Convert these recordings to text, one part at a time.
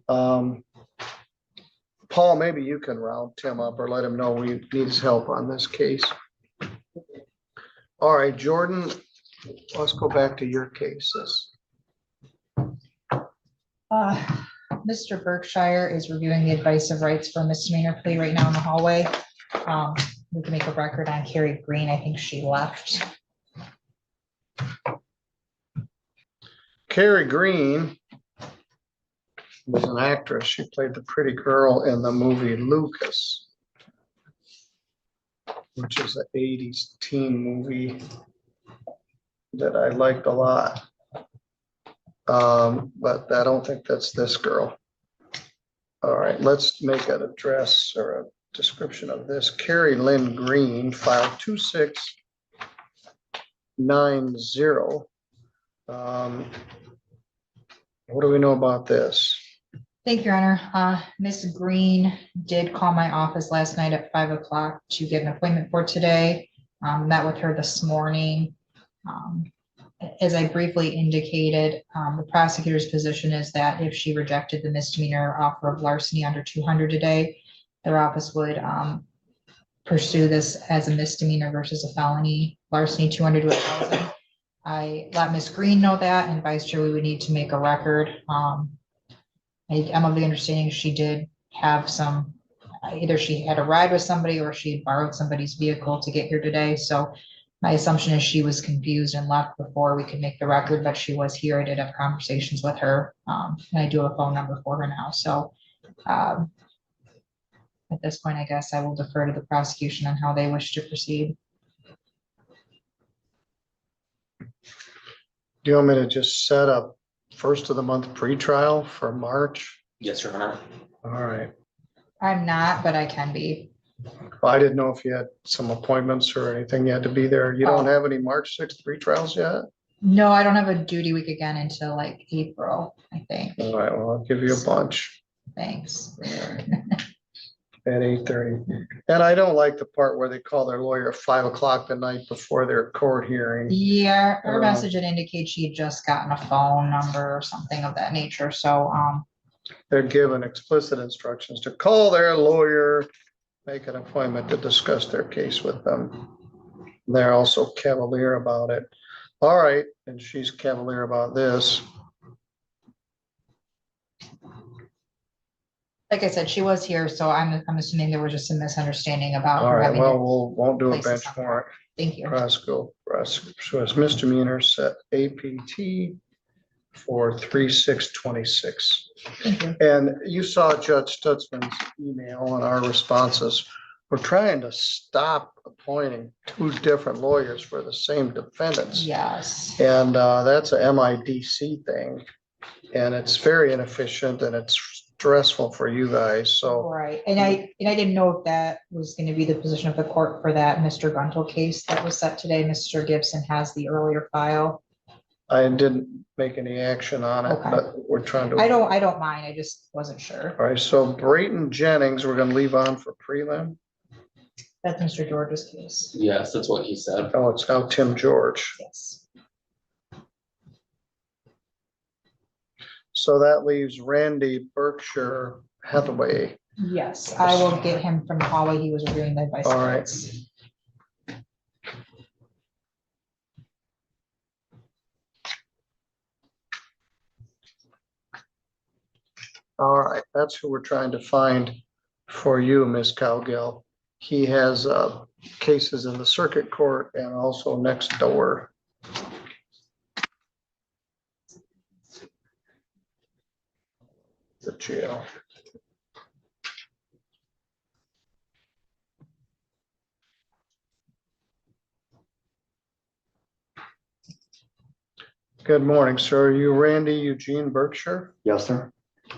Paul, maybe you can round Tim up or let him know we need his help on this case. All right, Jordan, let's go back to your cases. Mr. Berkshire is reviewing the advice of rights for a misdemeanor plea right now in the hallway. We can make a record on Carrie Green. I think she left. Carrie Green was an actress. She played the pretty girl in the movie Lucas, which is an 80s teen movie that I liked a lot. But I don't think that's this girl. All right, let's make an address or a description of this. Carrie Lynn Green, file 2690. What do we know about this? Thank you, Your Honor. Ms. Green did call my office last night at 5 o'clock to get an appointment for today. Met with her this morning. As I briefly indicated, the prosecutor's position is that if she rejected the misdemeanor offer of larceny under 200 a day, their office would pursue this as a misdemeanor versus a felony, larceny 200 to 1,000. I let Ms. Green know that and advised her we would need to make a record. I'm of the understanding she did have some, either she had a ride with somebody or she had borrowed somebody's vehicle to get here today. So my assumption is she was confused and left before we could make the record, but she was here. I did have conversations with her. And I do have a phone number for her now. So at this point, I guess I will defer to the prosecution on how they wish to proceed. Do you want me to just set up first of the month pretrial for March? Yes, Your Honor. All right. I'm not, but I can be. Well, I didn't know if you had some appointments or anything you had to be there. You don't have any March 6th pretrials yet? No, I don't have a duty week again until like April, I think. All right, well, I'll give you a bunch Thanks. at 8:30. And I don't like the part where they call their lawyer at 5 o'clock the night before their court hearing. Yeah, her message had indicated she had just gotten a phone number or something of that nature. So They're given explicit instructions to call their lawyer, make an appointment to discuss their case with them. They're also cavalier about it. All right, and she's cavalier about this. like I said, she was here, so I'm assuming there was just a misunderstanding about All her right, having. well, to won't do a place this bench on. warrant. Thank you. So it's misdemeanor set APT for 3/6/26. Thank you. And you saw Judge Stutzman's email and our responses. We're trying to stop appointing two different lawyers for the same defendants. Yes. And that's a MIDC thing. And it's very inefficient and it's stressful for you guys. So Right. And I didn't know if that was going to be the position of the court for that Mr. Guntle case that was set today. Mr. Gibson has the earlier file. I didn't make any action on it, Okay. but we're trying to. I don't mind. I just wasn't sure. All right, so Brayton Jennings, we're gonna leave on for prelim. That's Mr. George's case. Yes, that's what he said. Oh, it's now Tim George. Yes. So that leaves Randy Berkshire Hathaway. Yes, I will get him from the hallway. He was reviewing the advice. All right. All right, that's who we're trying to find for you, Ms. Cowgill. He has cases in the circuit court and also next door. The jail. Good morning, sir. Are you Randy Eugene Berkshire? Yes, sir.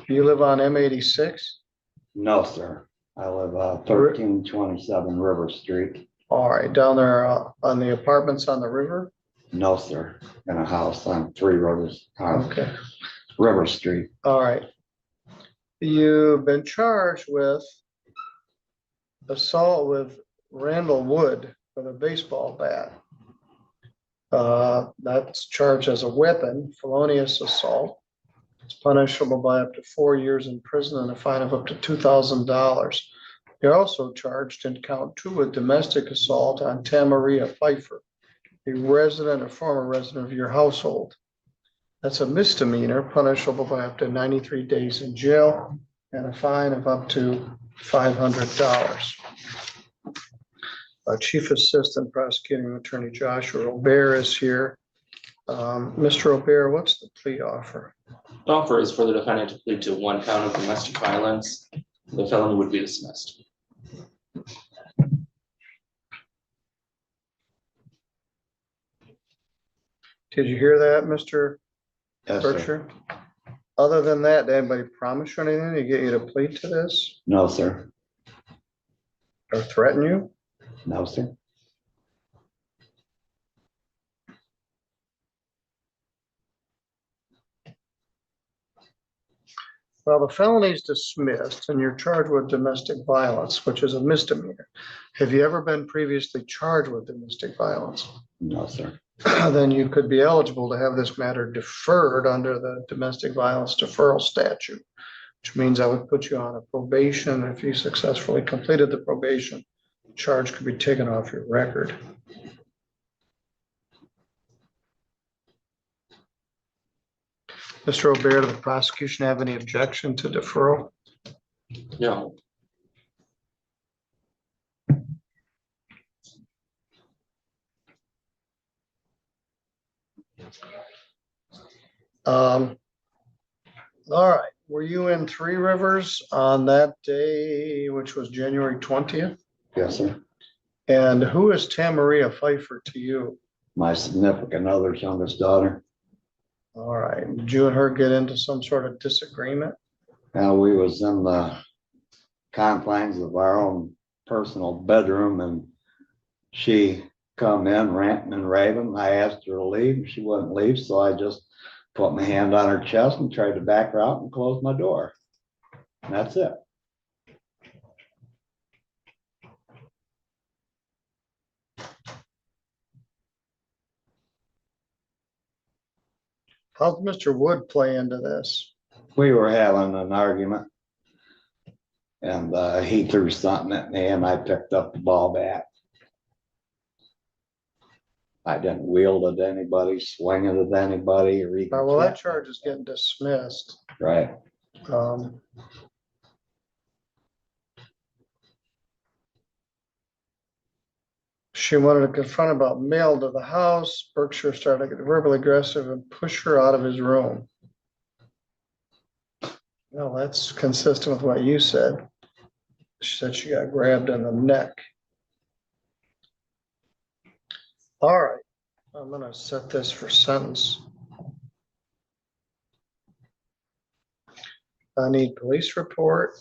You live on M86? No, sir. I live 1327 River Street. All right, down there on the apartments on the river? No, sir. In a house on 3 Rivers, Okay, River Street. all right. You've been charged with assault with Randall Wood with a baseball bat. That's charged as a weapon, felonious assault. It's punishable by up to 4 years in prison and a fine of up to $2,000. You're also charged in count 2 with domestic assault on Tamaria Pfeiffer, a resident or former resident of your household. That's a misdemeanor, punishable by up to 93 days in jail and a fine of up to $500. Chief Assistant Prosecuting Attorney Joshua Robert is here. Mr. Robert, what's the plea offer? The offer is for the defendant to plead to 1 count of domestic violence. The felony would be dismissed. Did you hear that, Mr. Yes, sir. Berkshire? Other than that, did anybody promise you anything to get you to plead to this No, sir. or threaten you? No, sir. Well, the felony is dismissed and you're charged with domestic violence, which is a misdemeanor. Have you ever been previously charged with domestic violence? No, sir. Then you could be eligible to have this matter deferred under the domestic violence deferral statute, which means I would put you on a probation. If you successfully completed the probation, the charge could be taken off your record. Mr. O'Bear, does the prosecution have any objection to deferral? No. All right, were you in Three Rivers on that day, which was January 20th? Yes, sir. And who is Tamaria Pfeiffer to you? My significant other's youngest daughter. All right, did you and her get into some sort of disagreement? Now, we was in the confines of our own personal bedroom and she come in ranting and raving. I asked her to leave. She wouldn't leave, so I just put my hand on her chest and tried to back her out and close my door. And that's it. How's Mr. Wood play into this? We were having an argument and he threw something at me and I picked up the ball bat. I didn't wield at anybody, swing it at anybody, or even. Well, that charge is getting dismissed. Right. She wanted to confront about mail to the house. Berkshire started to get verbally aggressive and push her out of his room. Well, that's consistent with what you said. She said she got grabbed in the neck. All right, I'm gonna set this for sentence. I need police report,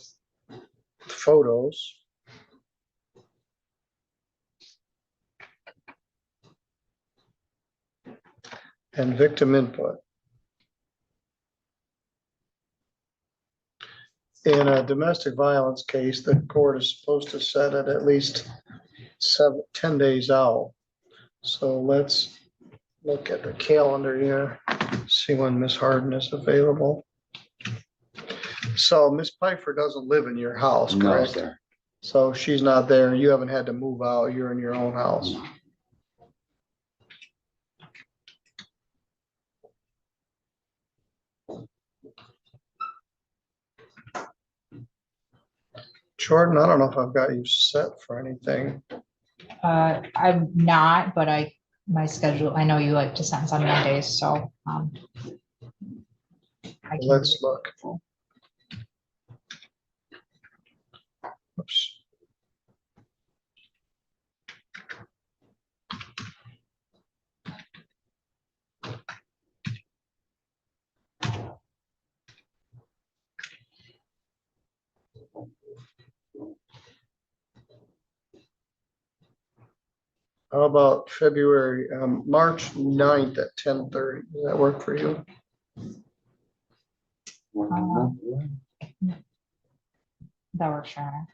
photos, and victim input. In a domestic violence case, the court is supposed to set it at least 10 days out. So let's look at the calendar here, see when Miss Harden is available. So Miss Pfeiffer doesn't live in your house, No, correct? sir. So she's not there. You haven't had to move out. You're in your own house. Jordan, I don't know if I've got you set for anything. I'm not, but my schedule, I know you like to sentence on Mondays, so. I can- Let's look. Oops. How about March 9th at 10:30? Does that work for you? That works, Sharon.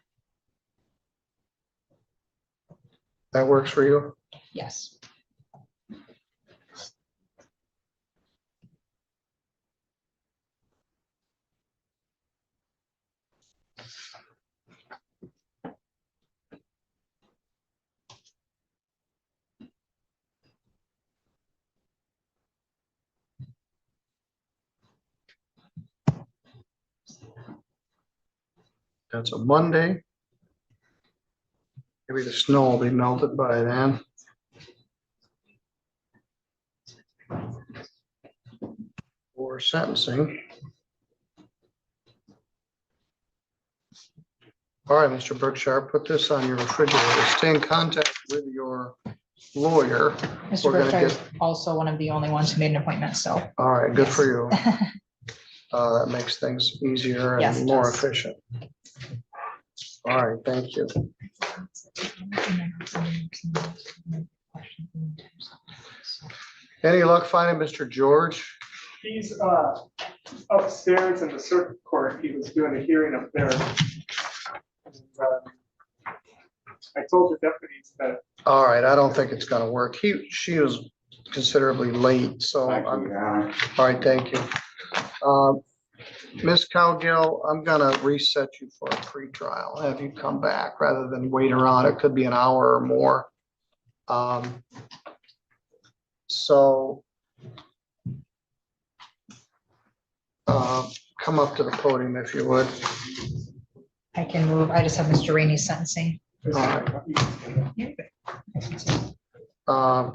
That works for you? Yes. That's a Monday. Maybe the snow will be melted by then. For sentencing. All right, Mr. Berkshire, put this on your refrigerator. Stay in contact with your lawyer. Mr. We're gonna Berkshire is get- also one of the only ones who made an appointment, so. All right, good for you. Yes. That makes things easier Yes, and it more does. efficient. All right, thank you. Any luck finding Mr. George? He's upstairs in the circuit court. He was doing a hearing up there. And, I told the deputies that All right, I don't think it's gonna work. She was considerably late, so Thank I'm, you, Your Honor. all right, thank you. Ms. Cowgill, I'm gonna reset you for a pretrial, have you come back rather than wait around. It could be an hour or more. So come up to the podium if you would. I can move. I just have Mr. Rainey's sentencing. All right.